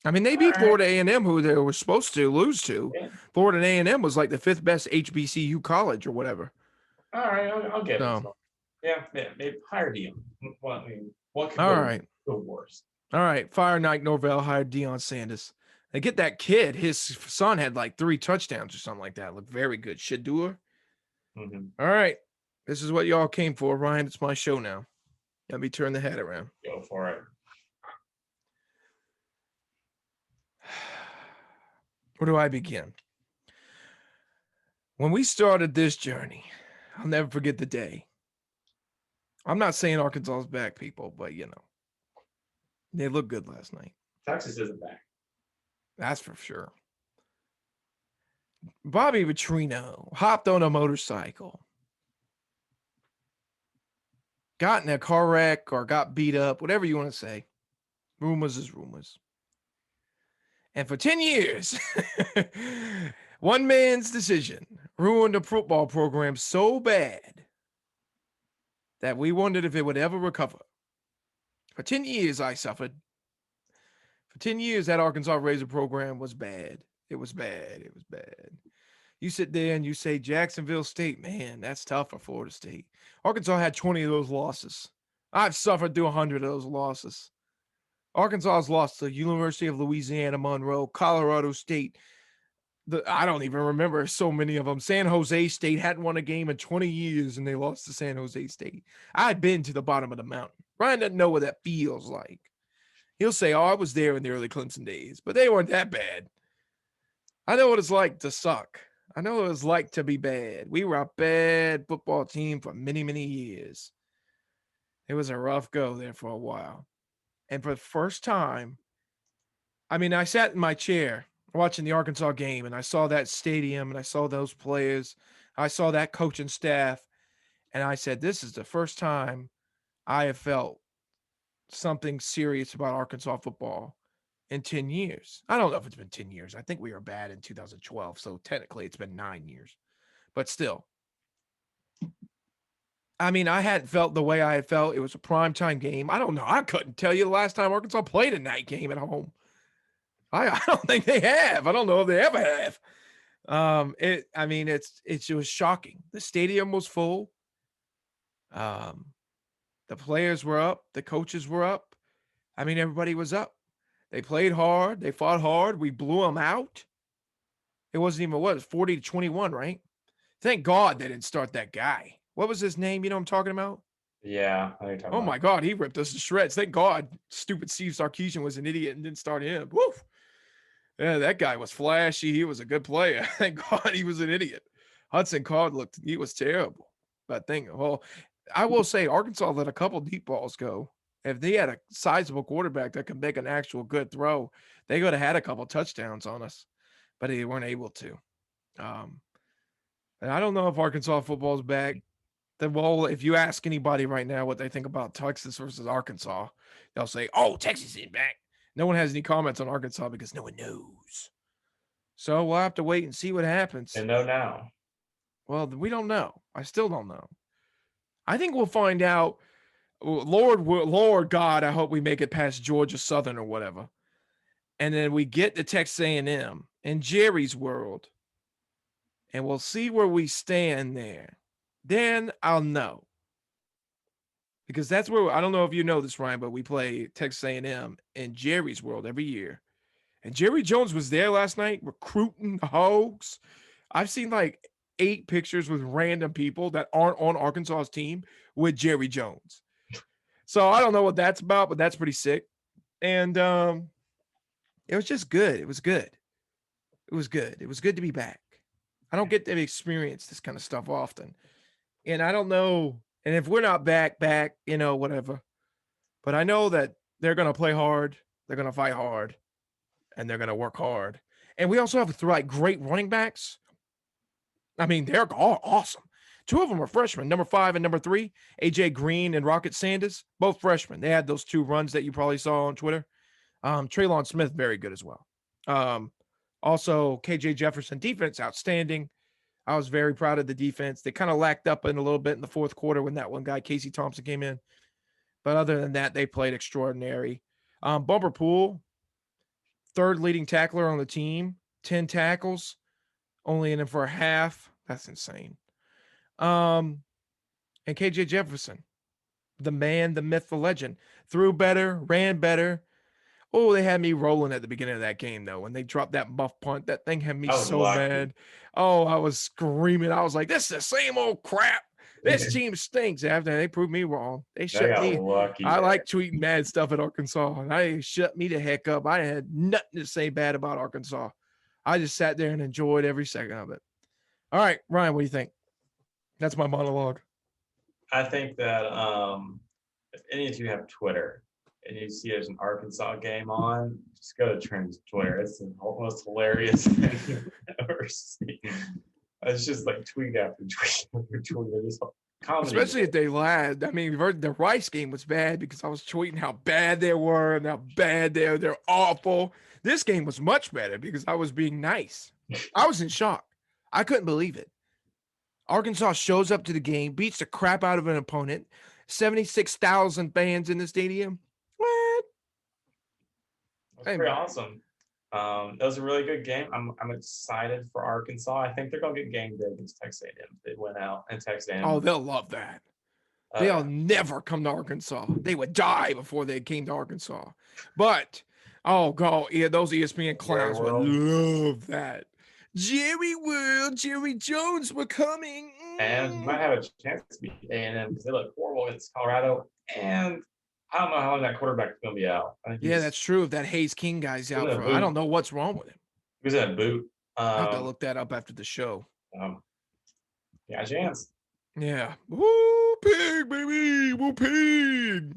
S1: I mean, they beat Florida A&M, who they were supposed to lose to. Yeah. Florida A&M was like the 5th best HBCU college or whatever.
S2: All right, I'll get it. Yeah, maybe hire Deion. What could go worse?
S1: All right, fire Mike Norvell, hired Deion Sanders. They get that kid. His son had 3 touchdowns or something like that. Looked very good. Shadua.
S2: Mm-hmm.
S1: All right. This is what y'all came for, Ryan. It's my show now. Let me turn the head around.
S2: Go for it.
S1: Where do I begin? When we started this journey, I'll never forget the day. I'm not saying Arkansas is back, people, but, they looked good last night.
S2: Texas isn't back.
S1: That's for sure. Bobby Petrino hopped on a motorcycle, got in a car wreck or got beat up, whatever you want to say. Rumors is rumors. And for 10 years, one man's decision ruined the football program so bad that we wondered if it would ever recover. For 10 years, I suffered. For 10 years, that Arkansas Razor program was bad. It was bad. It was bad. You sit there and you say, Jacksonville State, man, that's tough for Florida State. Arkansas had 20 of those losses. I've suffered through 100 of those losses. Arkansas has lost to University of Louisiana, Monroe, Colorado State. I don't even remember so many of them. San Jose State hadn't won a game in 20 years, and they lost to San Jose State. I've been to the bottom of the mountain. Ryan doesn't know what that feels like. He'll say, I was there in the early Clemson days, but they weren't that bad. I know what it's like to suck. I know what it's like to be bad. We were a bad football team for many, many years. It was a rough go there for a while. And for the first time, I sat in my chair watching the Arkansas game, and I saw that stadium, and I saw those players. I saw that coaching staff, and I said, this is the first time I have felt something serious about Arkansas football in 10 years. I don't know if it's been 10 years. I think we were bad in 2012, so technically it's been 9 years. But still, I hadn't felt the way I had felt. It was a primetime game. I don't know. I couldn't tell you the last time Arkansas played a night game at home. I don't think they have. I don't know if they ever have. It was shocking. The stadium was full. The players were up. The coaches were up. Everybody was up. They played hard. They fought hard. We blew them out. It wasn't even, 40-21, right? Thank God they didn't start that guy. What was his name? You know what I'm talking about?
S2: Yeah.
S1: Oh, my God. He ripped us to shreds. Thank God stupid Steve Sarkisian was an idiot and didn't start him. Woof. Yeah, that guy was flashy. He was a good player. Thank God he was an idiot. Hudson Card he was terrible. But I will say Arkansas let a couple deep balls go. If they had a sizable quarterback that could make an actual good throw, they could have had a couple touchdowns on us, but they weren't able to. And I don't know if Arkansas football is back. If you ask anybody right now what they think about Texas versus Arkansas, they'll say, oh, Texas is back. No one has any comments on Arkansas because no one knows. So we'll have to wait and see what happens.
S2: And know now.
S1: Well, we don't know. I still don't know. I think we'll find out. Lord God, I hope we make it past Georgia Southern or whatever. And then we get to Texas A&M in Jerry's world. And we'll see where we stand there. Then I'll know. Because that's where, I don't know if you know this, Ryan, but we play Texas A&M in Jerry's world every year. And Jerry Jones was there last night recruiting the Hogs. I've seen like 8 pictures with random people that aren't on Arkansas's team with Jerry Jones. So I don't know what that's about, but that's pretty sick. And it was just good. It was good. It was good. It was good to be back. I don't get to experience this kind of stuff often. And I don't know. And if we're not back, whatever. But I know that they're going to play hard. They're going to fight hard. And they're going to work hard. And we also have great running backs. They're all awesome. 2 of them are freshmen, number 5 and number 3, AJ Green and Rocket Sanders, both freshmen. They had those 2 runs that you probably saw on Twitter. Traylon Smith, very good as well. Also, KJ Jefferson, defense, outstanding. I was very proud of the defense. They kind of lacked up in a little bit in the fourth quarter when that one guy, Casey Thompson, came in. But other than that, they played extraordinary. Bumper Poole, 3rd leading tackler on the team, 10 tackles, only in it for a half. That's insane. And KJ Jefferson, the man, the myth, the legend, threw better, ran better. Oh, they had me rolling at the beginning of that game, though. When they dropped that muff punt, that thing had me so mad. Oh, I was screaming. I was like, this is the same old crap. This team stinks. After they proved me wrong. They shut me. I like tweeting mad stuff at Arkansas. And they shut me the heck up. I had nothing to say bad about Arkansas. I just sat there and enjoyed every second of it. All right, Ryan, what do you think? That's my monologue.
S2: I think that if any of you have Twitter and you see there's an Arkansas game on, just go to Trent's Twitter. It's the most hilarious thing you've ever seen. It's just like tweet after tweet after tweet. It's comedy.
S1: Especially if they lied. I mean, the Rice game was bad because I was tweeting how bad they were and how bad they're awful. This game was much better because I was being nice. I was in shock. I couldn't believe it. Arkansas shows up to the game, beats the crap out of an opponent. 76,000 fans in the stadium. What?
S2: That's pretty awesome. That was a really good game. I'm excited for Arkansas. I think they're gonna get game day against Texas A&M. They went out and Texas A&M.
S1: Oh, they'll love that. They'll never come to Arkansas. They would die before they came to Arkansas. But oh god, yeah, those ESPN clowns would love that. Jerry World, Jerry Jones were coming.
S2: And might have a chance to beat A&M because they look horrible against Colorado. And I don't know how long that quarterback is going to be out.
S1: Yeah, that's true. If that Hayes King guy's out, I don't know what's wrong with him.
S2: He was in a boot.
S1: I'll have to look that up after the show.
S2: Yeah, chance.
S1: Yeah. Woo, pig, baby. Woo, pig.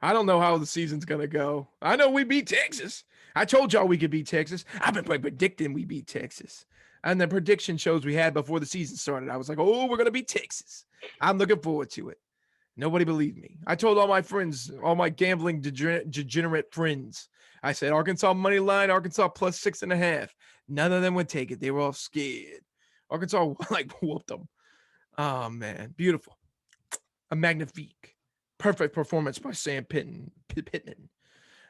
S1: I don't know how the season's going to go. I know we beat Texas. I told y'all we could beat Texas. I've been predicting we beat Texas. And the prediction shows we had before the season started, I was like, oh, we're going to beat Texas. I'm looking forward to it. Nobody believed me. I told all my friends, all my gambling degenerate friends, I said, Arkansas money line, Arkansas plus 6.5. None of them would take it. They were all scared. Arkansas like whooped them. Oh, man. Beautiful. A magnifique. Perfect performance by Sam Pittman.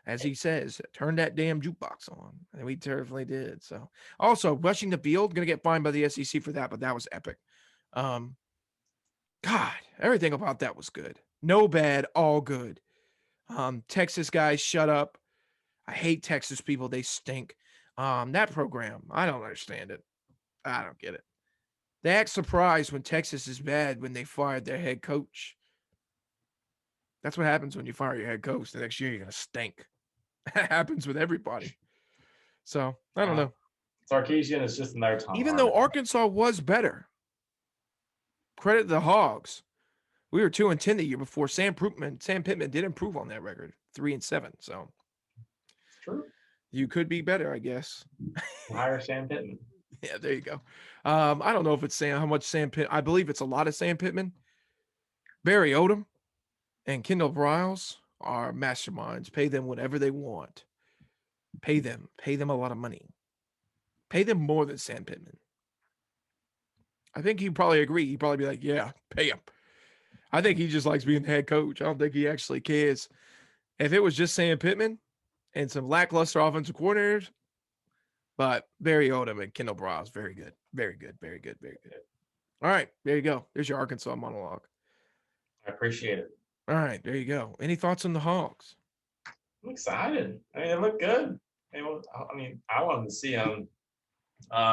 S1: As he says, turn that damn jukebox on. And we definitely did. So also rushing the field, going to get fined by the SEC for that, but that was epic. God, everything about that was good. No bad, all good. Texas guys, shut up. I hate Texas people. They stink. That program, I don't understand it. I don't get it. They act surprised when Texas is bad when they fired their head coach. That's what happens when you fire your head coach. The next year, you're going to stink. That happens with everybody. So, I don't know.
S2: Sarkisian is just another time.
S1: Even though Arkansas was better. Credit the Hogs. We were 2-10 the year before. Sam Pittman did improve on that record, 3-7. So,
S2: it's true.
S1: You could be better, I guess.
S2: Hire Sam Pittman.
S1: Yeah, there you go. I don't know if it's how much Sam Pittman. I believe it's a lot of Sam Pittman. Barry Odom and Kendall Briles are masterminds. Pay them whatever they want. Pay them a lot of money. Pay them more than Sam Pittman. I think he'd probably agree. He'd probably be like, yeah, pay him. I think he just likes being the head coach. I don't think he actually cares. If it was just Sam Pittman and some lackluster offensive coordinators, but Barry Odom and Kendall Briles, very good. Very good. Very good. Very good. All right. There you go. There's your Arkansas monologue.
S2: I appreciate it.
S1: All right. There you go. Any thoughts on the Hogs?
S2: I'm excited. I mean, they look good. I want them to see them,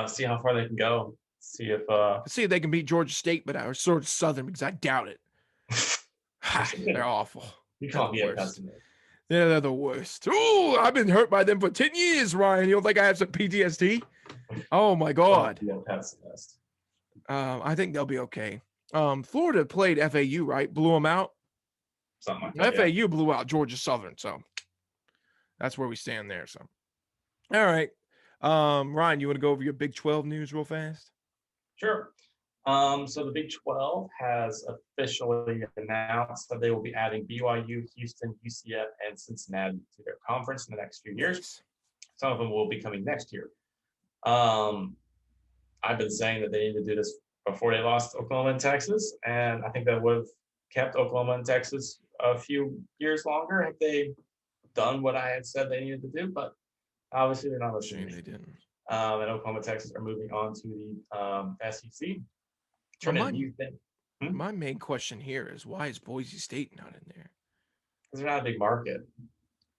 S2: see how far they can go. See if
S1: they can beat Georgia State, but I was sort of Southern because I doubt it. They're awful.
S2: You can't be a pessimist.
S1: Yeah, they're the worst. Oh, I've been hurt by them for 10 years, Ryan. You don't think I have some PTSD? Oh my God.
S2: Be a pessimist.
S1: I think they'll be okay. Florida played FAU, right? Blew them out.
S2: Something like that.
S1: FAU blew out Georgia Southern, so that's where we stand there. So, all right, Ryan, you want to go over your Big 12 news real fast?
S2: Sure. So the Big 12 has officially announced that they will be adding BYU, Houston, UCF, and Cincinnati to their conference in the next few years. Some of them will be coming next year. I've been saying that they need to do this before they lost Oklahoma and Texas, and I think that would have kept Oklahoma and Texas a few years longer if they done what I had said they needed to do, but obviously they're not listening.
S1: They didn't.
S2: And Oklahoma and Texas are moving on to the SEC. Trennon,
S1: my main question here is why is Boise State not in there?
S2: Because they're not a big market.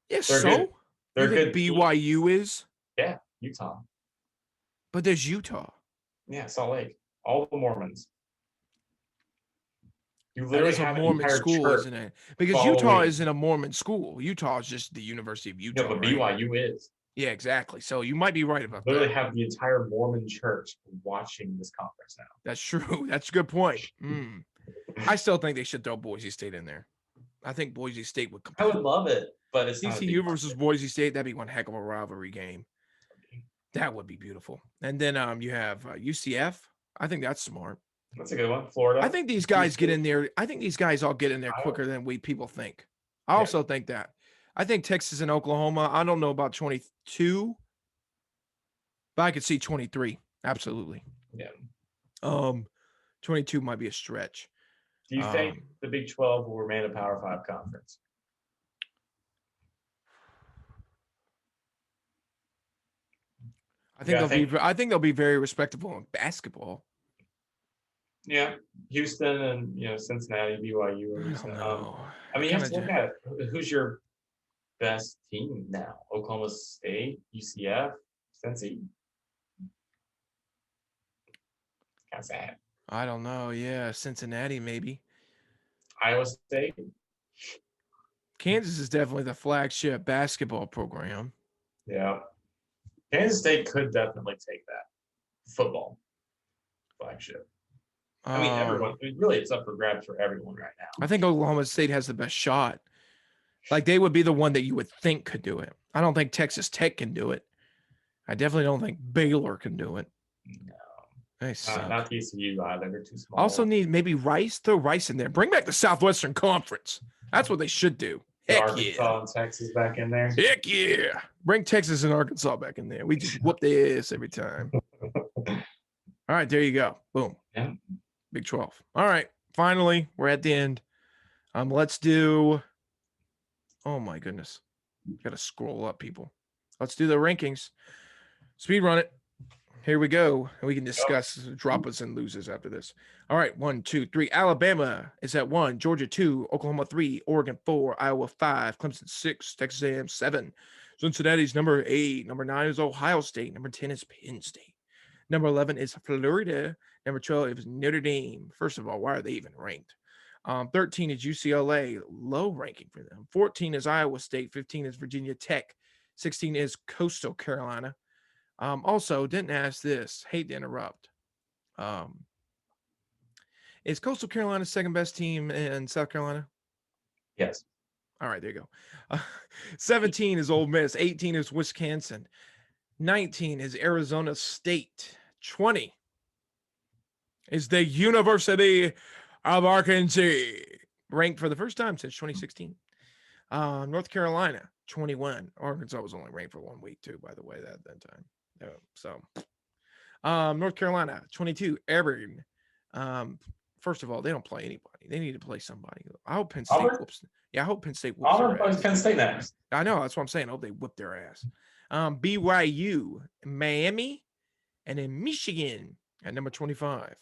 S1: Yes,
S2: they're
S1: so
S2: good. They're good.
S1: BYU is?
S2: Yeah, Utah.
S1: But there's Utah.
S2: Yeah, Salt Lake. All the Mormons. You
S1: That
S2: literally
S1: is a
S2: have
S1: Mormon school, isn't it? Because Utah isn't a Mormon school. Utah is just the University of Utah.
S2: Yeah, but
S1: right?
S2: BYU is.
S1: Yeah, exactly. So you might be right about
S2: Literally
S1: that.
S2: have the entire Mormon church watching this conference now.
S1: That's true. That's a good point. I still think they should throw Boise State in there. I think Boise State would compete.
S2: I would love it, but it's not
S1: TCU versus Boise State, that'd be one heck of a rivalry game. That would be beautiful. And then you have UCF. I think that's smart.
S2: That's a good one. Florida.
S1: I think these guys get in there. I think these guys all get in there quicker than people think. I also think that. I think Texas and Oklahoma, I don't know about 22, but I could see 23. Absolutely.
S2: Yeah.
S1: 22 might be a stretch.
S2: Do you think the Big 12 will remain a Power 5 conference?
S1: I think they'll be very respectable in basketball.
S2: Yeah, Houston and Cincinnati, BYU. I mean, you have to look at who's your best team now. Oklahoma State, UCF, Cincy. Kind of sad.
S1: I don't know. Yeah, Cincinnati maybe.
S2: Iowa State.
S1: Kansas is definitely the flagship basketball program.
S2: Yeah. Kansas State could definitely take that football flagship. I mean, everyone. I mean, really, it's up for grabs for everyone right now.
S1: I think Oklahoma State has the best shot. Like, they would be the one that you would think could do it. I don't think Texas Tech can do it. I definitely don't think Baylor can do it.
S2: No.
S1: They suck.
S2: Not TCU either. They're too small.
S1: Also need maybe Rice. Throw Rice in there. Bring back the Southwestern Conference. That's what they should do. Heck
S2: Arkansas and Texas back in there.
S1: Heck yeah. Bring Texas and Arkansas back in there. We just whoop their ass every time. All right, there you go. Boom.
S2: Yeah.
S1: Big 12. All right. Finally, we're at the end. Let's do. Oh my goodness. Got to scroll up, people. Let's do the rankings. Speed run it. Here we go. And we can discuss drop-us and losers after this. All right. 1, 2, 3. Alabama is at 1. Georgia 2. Oklahoma 3. Oregon 4. Iowa 5. Clemson 6. Texas A&M 7. Cincinnati's number 8. Number 9 is Ohio State. Number 10 is Penn State. Number 11 is Florida. Number 12 is Notre Dame. First of all, why are they even ranked? 13 is UCLA. Low ranking for them. 14 is Iowa State. 15 is Virginia Tech. 16 is Coastal Carolina. Also, didn't ask this. Hate to interrupt. Is Coastal Carolina's second best team in South Carolina?
S2: Yes.
S1: All right, there you go. 17 is Ole Miss. 18 is Wisconsin. 19 is Arizona State. 20 is the University of Arkansas, ranked for the first time since 2016. North Carolina, 21. Arkansas was only ranked for 1 week, too, by the way, that time. North Carolina, 22. Auburn. First of all, they don't play anybody. They need to play somebody. I hope Penn State whoops. Yeah, I hope Penn State whoops their ass.
S2: Penn State next.
S1: I know. That's what I'm saying. I hope they whip their ass. BYU, Miami, and then Michigan at number 25.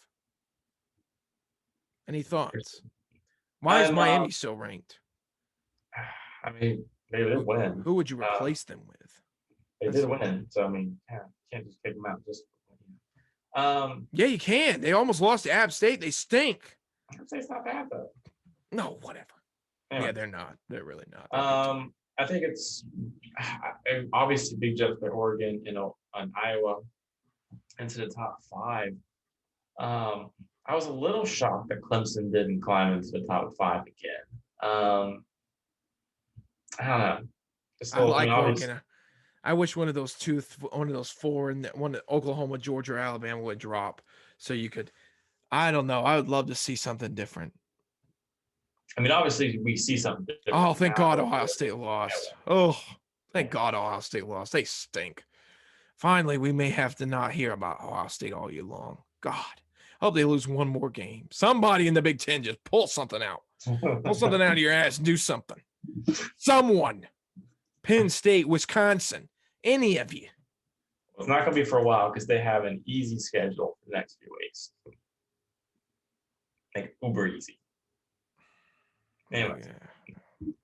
S1: Any thoughts? Why is Miami still ranked?
S2: I mean, they did win.
S1: Who would you replace them with?
S2: They did win, so I mean, can't just kick them out.
S1: Yeah, you can. They almost lost to App State. They stink.
S2: App State's not bad though.
S1: No, whatever. Anyway. Yeah, they're not. They're really not.
S2: I think it's obviously big jump for Oregon, on Iowa into the top 5. I was a little shocked that Clemson didn't climb into the top 5 again. I don't know.
S1: I like Oregon. I wish one of those 4, and one Oklahoma, Georgia, or Alabama would drop, so you could. I don't know. I would love to see something different.
S2: I mean, obviously, we see something different.
S1: Oh, thank God Ohio State lost. Oh, thank God Ohio State lost. They stink. Finally, we may have to not hear about Ohio State all year long. God, I hope they lose one more game. Somebody in the Big Ten just pull something out. Pull something out of your ass and do something. Someone. Penn State, Wisconsin, any of you.
S2: It's not going to be for a while because they have an easy schedule for the next few weeks. Like uber easy. Anyway.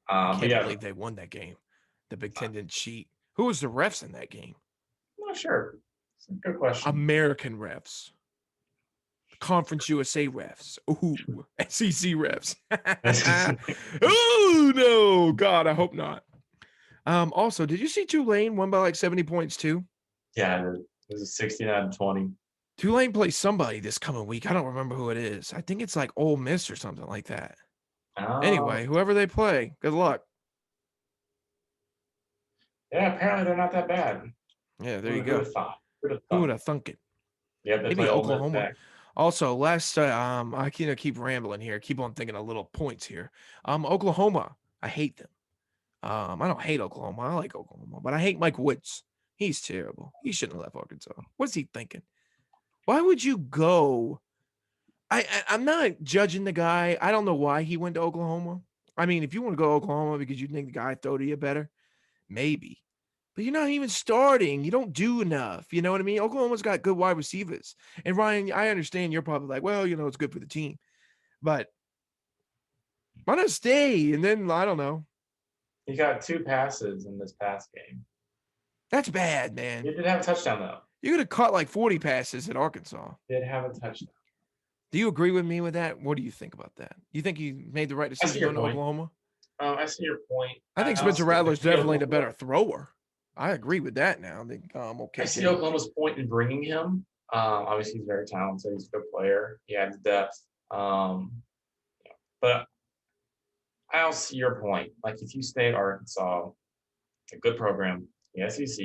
S1: I can't believe they won that game. The Big Ten didn't cheat. Who was the refs in that game?
S2: I'm not sure. It's a good question.
S1: American refs. Conference USA refs. Ooh, SEC refs. Oh, no. God, I hope not. Also, did you see Tulane won by like 70 points too?
S2: Yeah, it was a 69-20.
S1: Tulane plays somebody this coming week. I don't remember who it is. I think it's like Ole Miss or something like that.
S2: Oh,
S1: Anyway, whoever they play, good luck.
S2: yeah, apparently they're not that bad.
S1: Yeah, there you
S2: Who would
S1: go.
S2: have thought? Who'd have
S1: Who would
S2: thunk?
S1: have thunk it?
S2: Yep, they
S1: Maybe
S2: play Ole Miss
S1: Oklahoma.
S2: next.
S1: Also, last I can keep rambling here. Keep on thinking of little points here. Oklahoma. I hate them. I don't hate Oklahoma. I like Oklahoma, but I hate Mike Woods. He's terrible. He shouldn't have left Arkansas. What's he thinking? Why would you go? I'm not judging the guy. I don't know why he went to Oklahoma. I mean, if you want to go to Oklahoma because you think the guy throw to you better, maybe. But you're not even starting. You don't do enough. You know what I mean? Oklahoma's got good wide receivers. And Ryan, I understand you're probably like, well, it's good for the team. But why not stay? And then, I don't know.
S2: He got 2 passes in this past game.
S1: That's bad, man.
S2: He did have a touchdown, though.
S1: You could have caught like 40 passes at Arkansas.
S2: Did have a touchdown.
S1: Do you agree with me with that? What do you think about that? You think he made the right decision going to Oklahoma?
S2: I see your point.
S1: I think Spencer Rattler's definitely the better thrower. I agree with that now. Okay.
S2: I see Oklahoma's point in bringing him. Obviously, he's very talented. He's a good player. He adds depth. But I don't see your point. Like, if you stay at Arkansas, a good program, the SEC,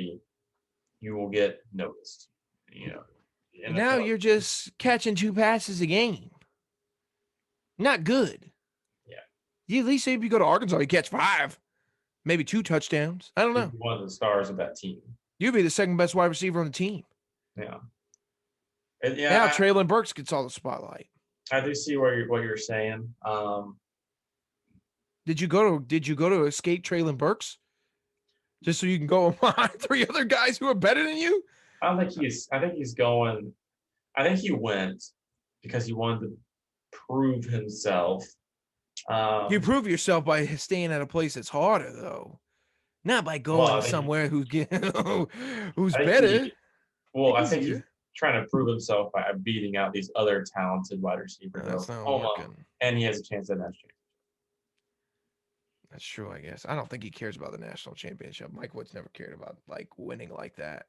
S2: you will get noticed.
S1: Now you're just catching 2 passes a game. Not good.
S2: Yeah.
S1: You at least say if you go to Arkansas, you catch 5, maybe 2 touchdowns. I don't know.
S2: One of the stars of that team.
S1: You'd be the second best wide receiver on the team.
S2: Yeah.
S1: Now Traylin Burks gets all the spotlight.
S2: I do see what you're saying.
S1: Did you go to escape Traylin Burks? Just so you can go behind 3 other guys who are better than you?
S2: I think he's going. I think he went because he wanted to prove himself.
S1: You prove yourself by staying at a place that's harder, though, not by going somewhere who's better.
S2: I think he's trying to prove himself by beating out these other talented wide receivers.
S1: That's not working.
S2: And he has a chance at that national.
S1: That's true, I guess. I don't think he cares about the national championship. Mike Woods never cared about like winning like that.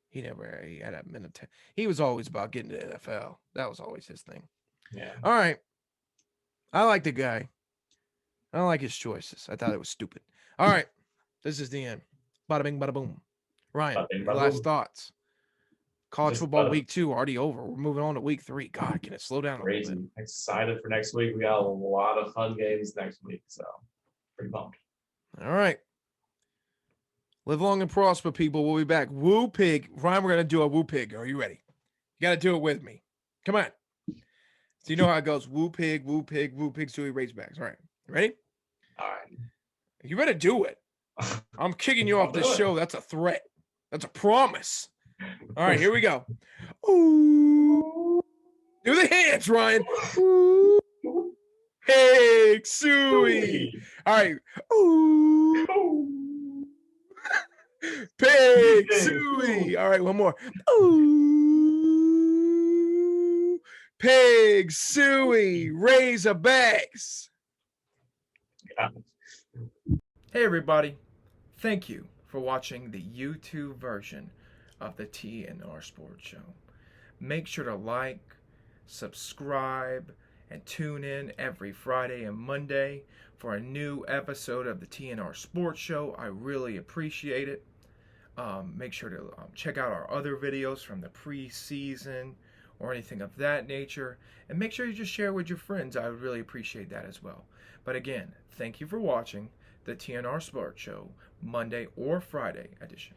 S1: He had a minute. He was always about getting to the NFL. That was always his thing.
S2: Yeah.
S1: All right. I like the guy. I don't like his choices. I thought it was stupid. All right. This is the end. Bada bing, bada boom. Ryan, your last thoughts. College football week 2 already over. We're moving on to week 3. God, can it slow down a little bit?
S2: Excited for next week. We got a lot of fun games next week, so pretty pumped.
S1: All right. Live long and prosper, people. We'll be back. Woo pig. Ryan, we're going to do a woo pig. Are you ready? You got to do it with me. Come on. So you know how it goes. Woo pig, woo pig, woo pig, Suey Razorbacks. All right. You ready?
S2: All right.
S1: You better do it. I'm kicking you off this show. That's a threat. That's a promise. All right, here we go. Ooh. Do the hands, Ryan. Ooh. Pig, Suey. All right. Ooh. Pig, Suey. All right, one more. Ooh. Pig, Suey, Razorbacks. Hey, everybody. Thank you for watching the YouTube version of the TNR Sports Show. Make sure to like, subscribe, and tune in every Friday and Monday for a new episode of the TNR Sports Show. I really appreciate it. Make sure to check out our other videos from the preseason or anything of that nature. And make sure you just share with your friends. I would really appreciate that as well. But again, thank you for watching the TNR Sports Show, Monday or Friday edition.